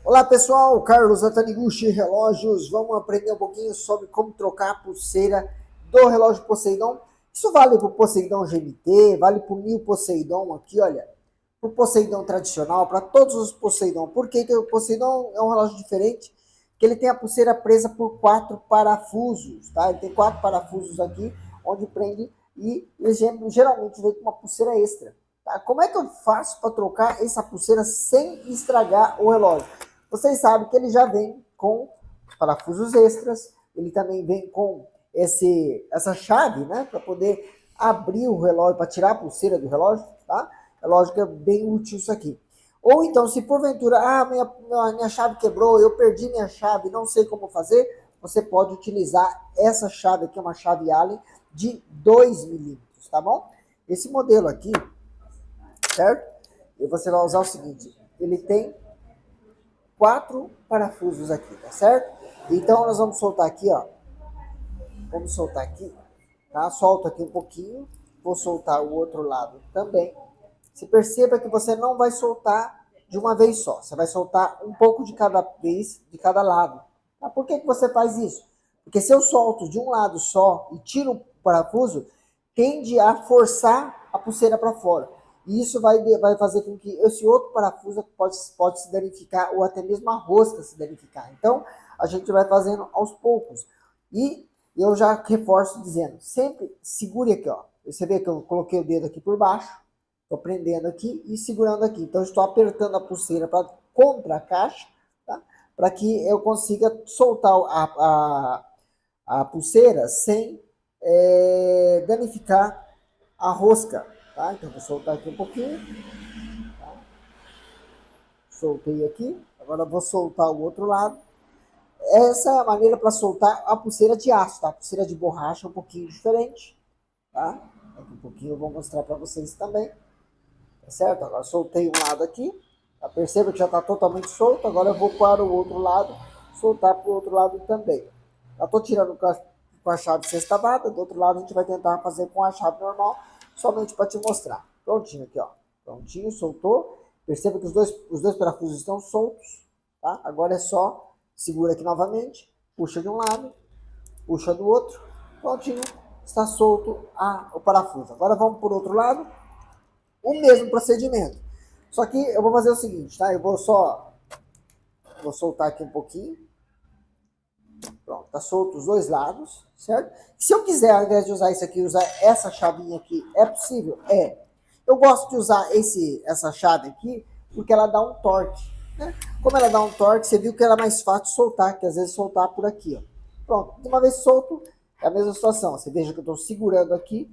Olá pessoal, Carlos da Taniguchi Relógios. Vamos aprender um pouquinho sobre como trocar a pulseira do relógio Poseidon. Isso vale para o Poseidon GMT, vale para o New Poseidon aqui, olha. Para o Poseidon tradicional, para todos os Poseidon. Por que o Poseidon é um relógio diferente? Que ele tem a pulseira presa por 4 parafusos, tá? Ele tem 4 parafusos aqui, onde prende e ele geralmente vem com uma pulseira extra. Tá? Como é que eu faço para trocar essa pulseira sem estragar o relógio? Vocês sabem que ele já vem com parafusos extras, ele também vem com essa chave, né, para poder abrir o relógio, para tirar a pulseira do relógio, tá? É lógico que é bem útil isso aqui. Ou então, se porventura, minha chave quebrou, eu perdi minha chave, não sei como fazer, você pode utilizar essa chave aqui, uma chave Allen de 2 milímetros, tá bom? Esse modelo aqui, certo? E você vai usar o seguinte, ele tem 4 parafusos aqui, tá certo? Então nós vamos soltar aqui, ó. Vamos soltar aqui, tá? Solta aqui um pouquinho. Vou soltar o outro lado também. Se perceba que você não vai soltar de uma vez só. Você vai soltar um pouco de cada vez, de cada lado. Tá? Por que você faz isso? Porque se eu solto de um lado só e tiro o parafuso, tende a forçar a pulseira para fora. E isso vai fazer com que esse outro parafuso pode se danificar ou até mesmo a rosca se danificar. Então, a gente vai fazendo aos poucos. E eu já reforço dizendo, sempre segure aqui, ó. Você vê que eu coloquei o dedo aqui por baixo, estou prendendo aqui e segurando aqui. Então, estou apertando a pulseira contra a caixa, tá? Para que eu consiga soltar a pulseira sem danificar a rosca. Tá? Então, vou soltar aqui um pouquinho. Tá? Soltei aqui. Agora, vou soltar o outro lado. Essa é a maneira para soltar a pulseira de aço. Tá? A pulseira de borracha é um pouquinho diferente. Tá? Daqui um pouquinho eu vou mostrar para vocês também. Tá certo? Agora, soltei um lado aqui. Tá? Perceba que já está totalmente solto. Agora, eu vou para o outro lado. Soltar para o outro lado também. Já estou tirando com a chave sextavada. Do outro lado, a gente vai tentar fazer com a chave normal. Somente para te mostrar. Prontinho aqui, ó. Prontinho, soltou. Perceba que os dois parafusos estão soltos. Tá? Agora é só segura aqui novamente. Puxa de um lado. Puxa do outro. Prontinho. Está solto o parafuso. Agora vamos por outro lado. O mesmo procedimento. Só que eu vou fazer o seguinte, tá? Eu vou soltar aqui um pouquinho. Pronto, tá solto os dois lados, certo? Se eu quiser, ao invés de usar isso aqui, usar essa chavinha aqui, é possível? É. Eu gosto de usar essa chave aqui, porque ela dá um torque, né? Como ela dá um torque, você viu que era mais fácil de soltar, que às vezes soltar por aqui, ó. Pronto, de uma vez solto, é a mesma situação. Você veja que eu estou segurando aqui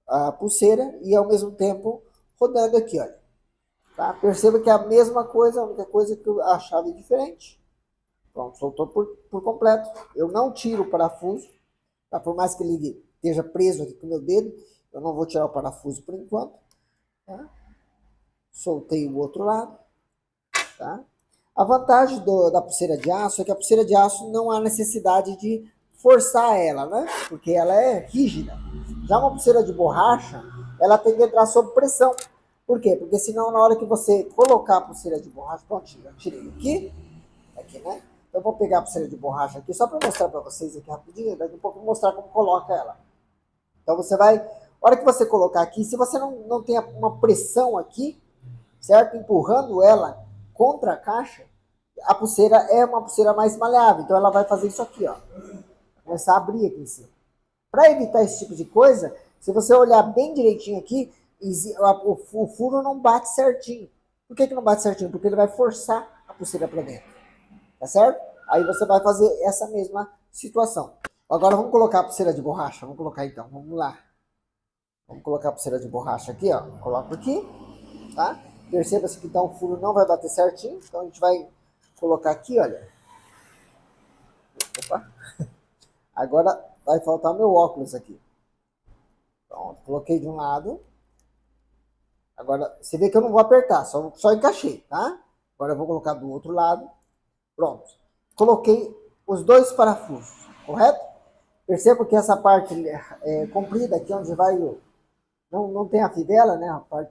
a pulseira e ao mesmo tempo rodando aqui, olha. Tá? Perceba que é a mesma coisa, a única coisa que a chave é diferente. Pronto, soltou por completo. Eu não tiro o parafuso, tá? Por mais que ele esteja preso aqui com o meu dedo, eu não vou tirar o parafuso por enquanto. Tá? Soltei o outro lado. Tá? A vantagem da pulseira de aço é que a pulseira de aço não há necessidade de forçar ela, né? Porque ela é rígida. Já uma pulseira de borracha, ela tem que entrar sob pressão. Por quê? Porque senão na hora que você colocar a pulseira de borracha, prontinho, eu tirei aqui, né? Eu vou pegar a pulseira de borracha aqui, só para mostrar para vocês aqui rapidinho, daqui a pouco eu vou mostrar como coloca ela. Então você vai, na hora que você colocar aqui, se você não tem uma pressão aqui, certo? Empurrando ela contra a caixa, a pulseira é uma pulseira mais maleável, então ela vai fazer isso aqui, ó. Vai começar a abrir aqui em cima. Para evitar esse tipo de coisa, se você olhar bem direitinho aqui, o furo não bate certinho. Por que não bate certinho? Porque ele vai forçar a pulseira para dentro. Tá certo? Aí você vai fazer essa mesma situação. Agora vamos colocar a pulseira de borracha. Vamos colocar então, vamos lá. Vamos colocar a pulseira de borracha aqui, ó. Coloco aqui, tá? Perceba-se que então o furo não vai bater certinho. Então a gente vai colocar aqui, olha. Opa. Agora vai faltar meu óculos aqui. Pronto, coloquei de um lado. Agora, você vê que eu não vou apertar, só encaixei, tá? Agora eu vou colocar do outro lado. Pronto. Coloquei os dois parafusos, correto? Perceba que essa parte comprida aqui, onde vai não tem a fivela, né?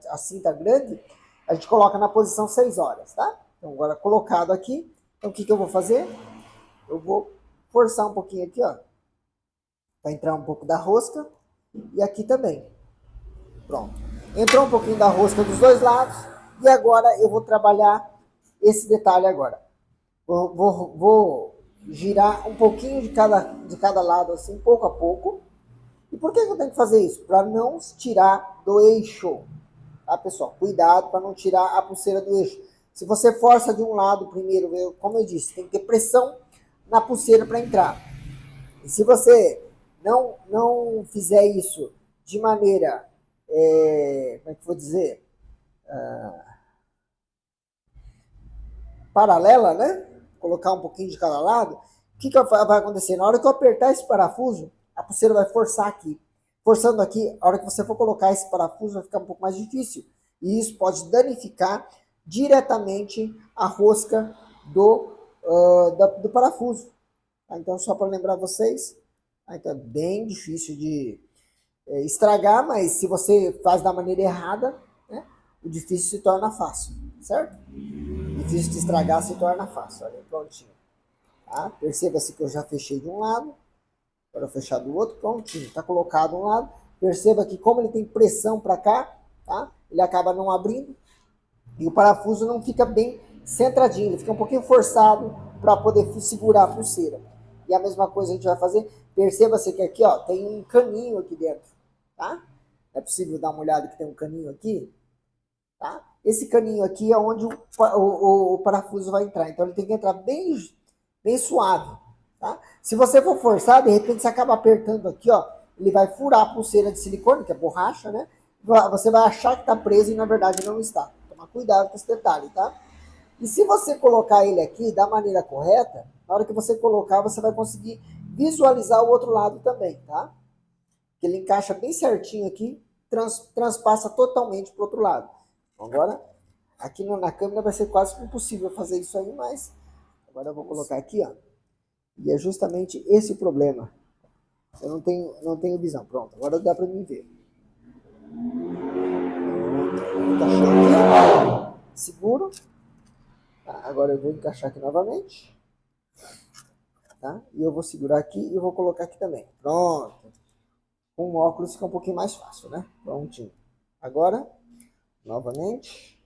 A cinta grande, a gente coloca na posição 6 horas, tá? Então, agora colocado aqui, então o que eu vou fazer? Eu vou forçar um pouquinho aqui, ó, para entrar um pouco da rosca, e aqui também. Pronto. Entrou um pouquinho da rosca dos dois lados, e agora eu vou trabalhar esse detalhe agora. Vou girar um pouquinho de cada lado, assim, pouco a pouco. E por que eu tenho que fazer isso? Para não tirar do eixo. Tá, pessoal? Cuidado para não tirar a pulseira do eixo. Se você força de um lado primeiro, como eu disse, tem que ter pressão na pulseira para entrar. E se você não fizer isso de maneira, como é que eu vou dizer? Paralela, né? Colocar um pouquinho de cada lado. O que vai acontecer? Na hora que eu apertar esse parafuso, a pulseira vai forçar aqui. Forçando aqui, a hora que você for colocar esse parafuso, vai ficar um pouco mais difícil. E isso pode danificar diretamente a rosca do parafuso. Tá? Então, só para lembrar vocês, então, é bem difícil de estragar, mas se você faz da maneira errada, né, o difícil se torna fácil, certo? O difícil de estragar se torna fácil. Olha, prontinho. Tá? Perceba-se que eu já fechei de um lado, agora fechar do outro, prontinho. Está colocado um lado. Perceba que como ele tem pressão para cá, tá? Ele acaba não abrindo e o parafuso não fica bem centradinho, ele fica um pouquinho forçado para poder segurar a pulseira. E a mesma coisa a gente vai fazer. Perceba-se que aqui, ó, tem um caninho aqui dentro, tá? É possível dar uma olhada que tem um caninho aqui, tá? Esse caninho aqui é onde o parafuso vai entrar. Então ele tem que entrar bem suave, tá? Se você for forçar, de repente você acaba apertando aqui, ó, ele vai furar a pulseira de silicone, que é borracha, né? Você vai achar que está preso e na verdade não está. Toma cuidado com esse detalhe, tá? E se você colocar ele aqui da maneira correta, na hora que você colocar, você vai conseguir visualizar o outro lado também, tá? Que ele encaixa bem certinho aqui, transpassa totalmente para o outro lado. Agora, aqui na câmera vai ser quase impossível fazer isso aí, mas agora eu vou colocar aqui, ó. E é justamente esse o problema. Eu não tenho visão. Pronto, agora dá para mim ver. Encaixou aqui. Seguro. Tá, agora eu vou encaixar aqui novamente. Tá? E eu vou segurar aqui e eu vou colocar aqui também. Pronto. Com o óculos fica um pouquinho mais fácil, né? Prontinho. Agora, novamente.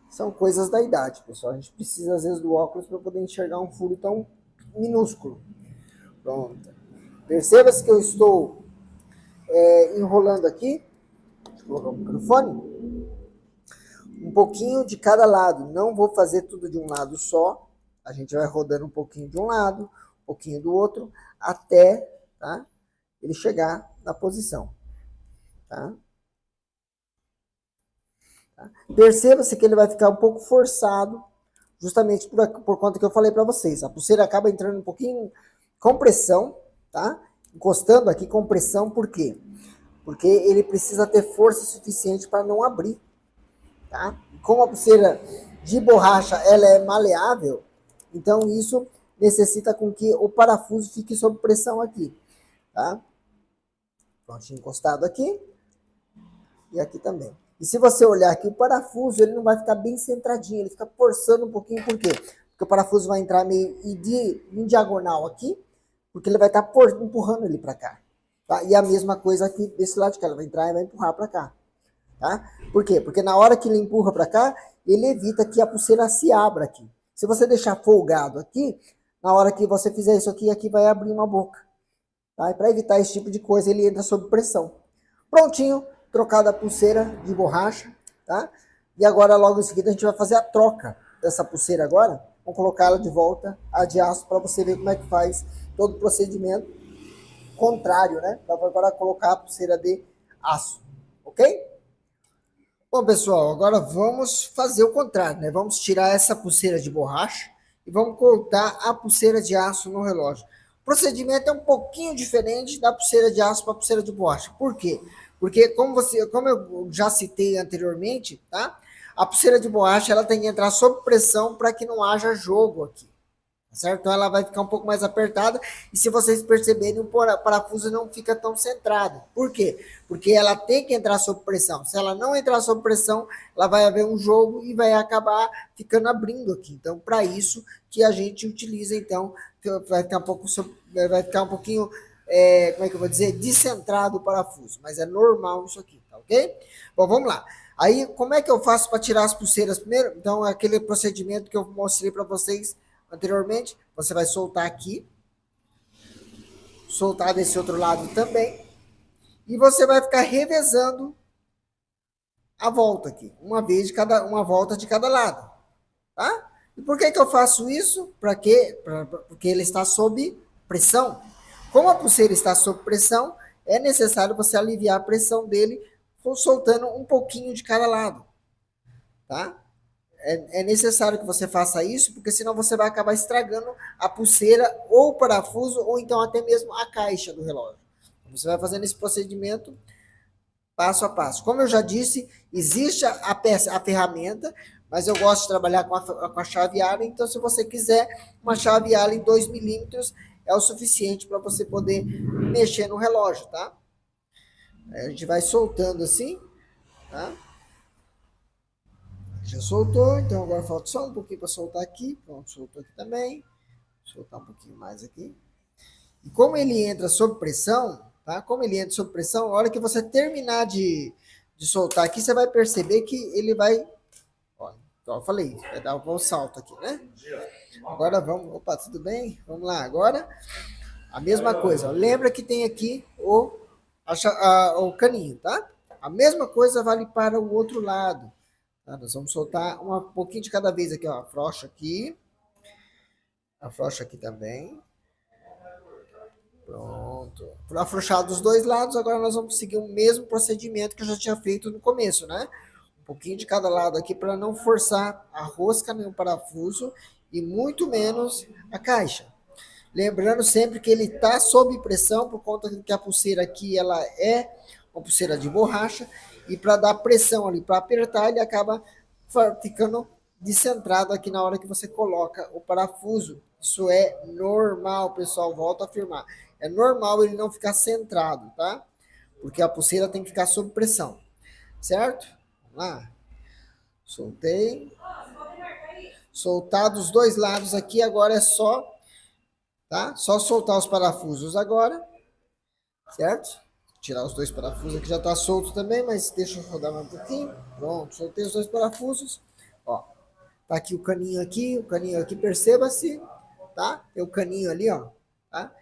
São coisas da idade, pessoal. A gente precisa, às vezes, do óculos para poder enxergar um furo tão minúsculo. Pronto. Perceba-se que eu estou enrolando aqui. Deixa eu colocar o microfone. Um pouquinho de cada lado. Não vou fazer tudo de um lado só. A gente vai rodando um pouquinho de um lado, um pouquinho do outro, até, tá, ele chegar na posição. Tá? Perceba-se que ele vai ficar um pouco forçado, justamente por conta que eu falei para vocês. A pulseira acaba entrando um pouquinho com pressão, tá? Encostando aqui com pressão, por quê? Porque ele precisa ter força suficiente para não abrir, tá? Como a pulseira de borracha ela é maleável, então isso necessita com que o parafuso fique sob pressão aqui, tá? Prontinho, encostado aqui e aqui também. E se você olhar aqui, o parafuso ele não vai ficar bem centradinho, ele fica forçando um pouquinho, por quê? Porque o parafuso vai entrar meio em diagonal aqui, porque ele vai estar empurrando ele para cá. Tá? E a mesma coisa aqui desse lado de cá, ele vai entrar e vai empurrar para cá. Tá? Por quê? Porque na hora que ele empurra para cá, ele evita que a pulseira se abra aqui. Se você deixar folgado aqui, na hora que você fizer isso aqui, aqui vai abrir uma boca. Tá? E para evitar esse tipo de coisa, ele entra sob pressão. Prontinho, trocada a pulseira de borracha, tá? E agora, logo em seguida, a gente vai fazer a troca dessa pulseira agora. Vamos colocar ela de volta, a de aço, para você ver como é que faz todo o procedimento contrário, né? Para agora colocar a pulseira de aço, ok? Bom, pessoal, agora vamos fazer o contrário, né? Vamos tirar essa pulseira de borracha e vamos colocar a pulseira de aço no relógio. O procedimento é um pouquinho diferente da pulseira de aço para a pulseira de borracha. Por quê? Porque como eu já citei anteriormente, tá? A pulseira de borracha ela tem que entrar sob pressão para que não haja jogo aqui, tá certo? Então ela vai ficar um pouco mais apertada e se vocês perceberem, o parafuso não fica tão centrado. Por quê? Porque ela tem que entrar sob pressão. Se ela não entrar sob pressão, ela vai haver um jogo e vai acabar ficando abrindo aqui. Então, para isso que a gente utiliza, então, vai ficar vai ficar um pouquinho, como é que eu vou dizer, descentrado o parafuso. Mas é normal isso aqui, tá ok? Bom, vamos lá. Aí, como é que eu faço para tirar as pulseiras primeiro? Então, é aquele procedimento que eu mostrei para vocês anteriormente. Você vai soltar aqui, soltar desse outro lado também, e você vai ficar revezando a volta aqui, uma volta de cada lado, tá? E por que eu faço isso? Para quê? Porque ele está sob pressão. Como a pulseira está sob pressão, é necessário você aliviar a pressão dele soltando um pouquinho de cada lado, tá? É necessário que você faça isso, porque senão você vai acabar estragando a pulseira ou o parafuso, ou então até mesmo a caixa do relógio. Você vai fazendo esse procedimento passo a passo. Como eu já disse, existe a ferramenta, mas eu gosto de trabalhar com a chave Allen, então se você quiser uma chave Allen 2 milímetros, é o suficiente para você poder mexer no relógio, tá? Aí a gente vai soltando assim, tá? Já soltou, então agora falta só um pouquinho para soltar aqui. Pronto, soltou aqui também. Vou soltar um pouquinho mais aqui. E como ele entra sob pressão, tá? Como ele entra sob pressão, a hora que você terminar de soltar aqui, você vai perceber que ele vai... Ó, então eu falei, vai dar um salto aqui, né? Agora vamos... Opa, tudo bem? Vamos lá, agora a mesma coisa. Ó. Lembra que tem aqui o caninho, tá? A mesma coisa vale para o outro lado. Tá? Nós vamos soltar um pouquinho de cada vez aqui, ó. Afrouxa aqui também. Pronto. Afrouxado dos dois lados, agora nós vamos seguir o mesmo procedimento que eu já tinha feito no começo, né? Um pouquinho de cada lado aqui para não forçar a rosca nem o parafuso e muito menos a caixa. Lembrando sempre que ele está sob pressão por conta que a pulseira aqui ela é uma pulseira de borracha e para dar pressão ali, para apertar, ele acaba ficando descentrado aqui na hora que você coloca o parafuso. Isso é normal, pessoal, volto a afirmar. É normal ele não ficar centrado, tá? Porque a pulseira tem que ficar sob pressão, certo? Vamos lá. Soltei. Soltar dos dois lados aqui, agora é só, tá? Só soltar os parafusos agora, certo? Tirar os dois parafusos aqui, já tá solto também, mas deixa eu rodar mais um pouquinho. Pronto, soltei os dois parafusos. Ó, tá aqui, o caninho aqui, perceba-se, tá? Tem o caninho ali, ó, tá?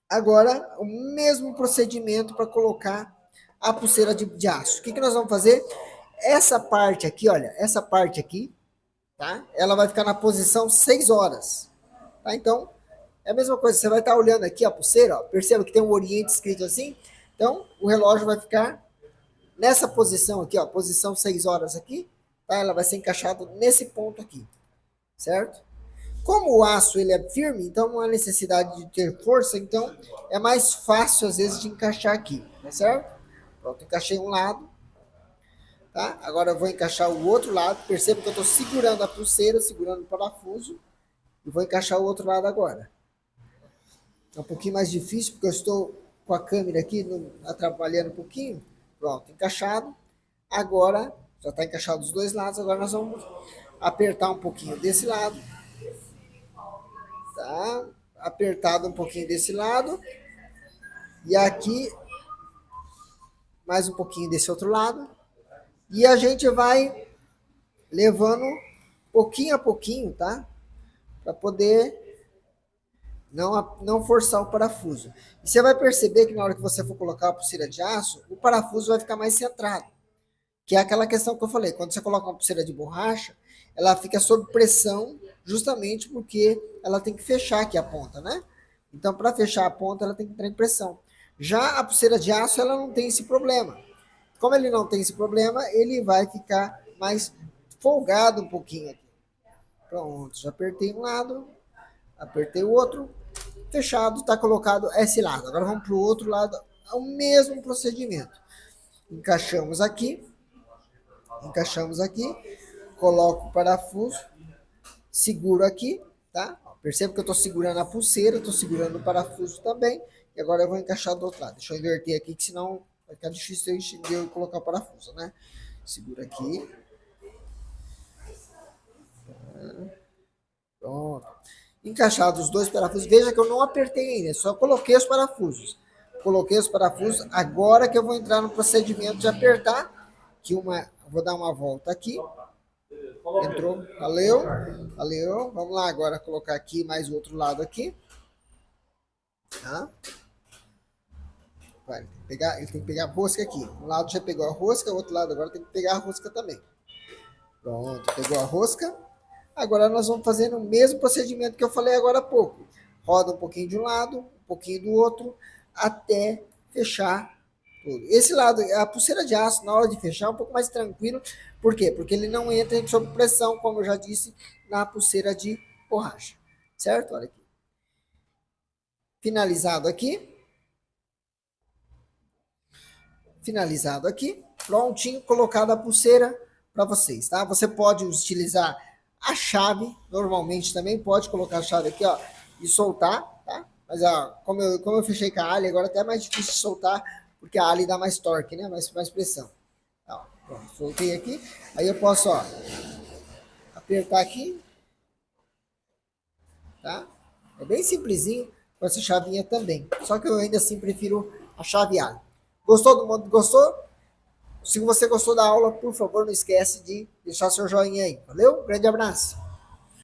Agora, o mesmo procedimento para colocar a pulseira de aço. O que nós vamos fazer? Essa parte aqui, olha, essa parte aqui, tá? Ela vai ficar na posição 6 horas, tá? Então, é a mesma coisa, você vai estar olhando aqui a pulseira, ó, perceba que tem um oriente escrito assim, então o relógio vai ficar nessa posição aqui, ó, posição 6 horas aqui, tá? Ela vai ser encaixada nesse ponto aqui, certo? Como o aço ele é firme, então não há necessidade de ter força, então é mais fácil às vezes de encaixar aqui, certo? Pronto, encaixei um lado, tá? Agora eu vou encaixar o outro lado, perceba que eu estou segurando a pulseira, segurando o parafuso, e vou encaixar o outro lado agora. É um pouquinho mais difícil, porque eu estou com a câmera aqui atrapalhando um pouquinho. Pronto, encaixado. Agora, já está encaixado dos dois lados. Agora nós vamos apertar um pouquinho desse lado. Tá? Apertado um pouquinho desse lado. E aqui, mais um pouquinho desse outro lado. E a gente vai levando pouquinho a pouquinho, tá? Para poder não forçar o parafuso. E você vai perceber que na hora que você for colocar a pulseira de aço, o parafuso vai ficar mais centrado. Que é aquela questão que eu falei, quando você coloca uma pulseira de borracha, ela fica sob pressão justamente porque ela tem que fechar aqui a ponta, né? Então, para fechar a ponta, ela tem que entrar em pressão. Já a pulseira de aço, ela não tem esse problema. Como ele não tem esse problema, ele vai ficar mais folgado um pouquinho aqui. Pronto, já apertei um lado, apertei o outro, fechado, está colocado esse lado. Agora vamos para o outro lado, é o mesmo procedimento. Encaixamos aqui, coloco o parafuso, seguro aqui, tá? Ó, perceba que eu estou segurando a pulseira, estou segurando o parafuso também, e agora eu vou encaixar do outro lado. Deixa eu inverter aqui, que senão vai ficar difícil eu colocar o parafuso, né? Segura aqui. Pronto. Encaixados os dois parafusos, veja que eu não apertei ainda, só coloquei os parafusos. Coloquei os parafusos, agora que eu vou entrar no procedimento de apertar, vou dar uma volta aqui. Entrou, valeu, valeu. Vamos lá agora colocar aqui mais o outro lado aqui. Tá? Ele tem que pegar a rosca aqui. Um lado já pegou a rosca, o outro lado agora tem que pegar a rosca também. Pronto, pegou a rosca. Agora nós vamos fazer o mesmo procedimento que eu falei agora há pouco. Roda um pouquinho de um lado, um pouquinho do outro, até fechar tudo. Esse lado, a pulseira de aço, na hora de fechar, é um pouco mais tranquilo. Por quê? Porque ele não entra sob pressão, como eu já disse, na pulseira de borracha. Certo? Olha aqui. Finalizado aqui. Finalizado aqui. Prontinho, colocado a pulseira para vocês, tá? Você pode utilizar a chave, normalmente também pode colocar a chave aqui, ó, e soltar, tá? Mas, ó, como eu fechei com a Ali, agora até é mais difícil de soltar, porque a Ali dá mais torque, né? Mais pressão. Ó, pronto, soltei aqui. Aí eu posso, ó, apertar aqui, tá? É bem simplesinho com essa chavinha também. Só que eu ainda assim prefiro a chave Ali. Gostou do mundo? Gostou? Se você gostou da aula, por favor, não esquece de deixar seu joinha aí. Valeu? Grande abraço.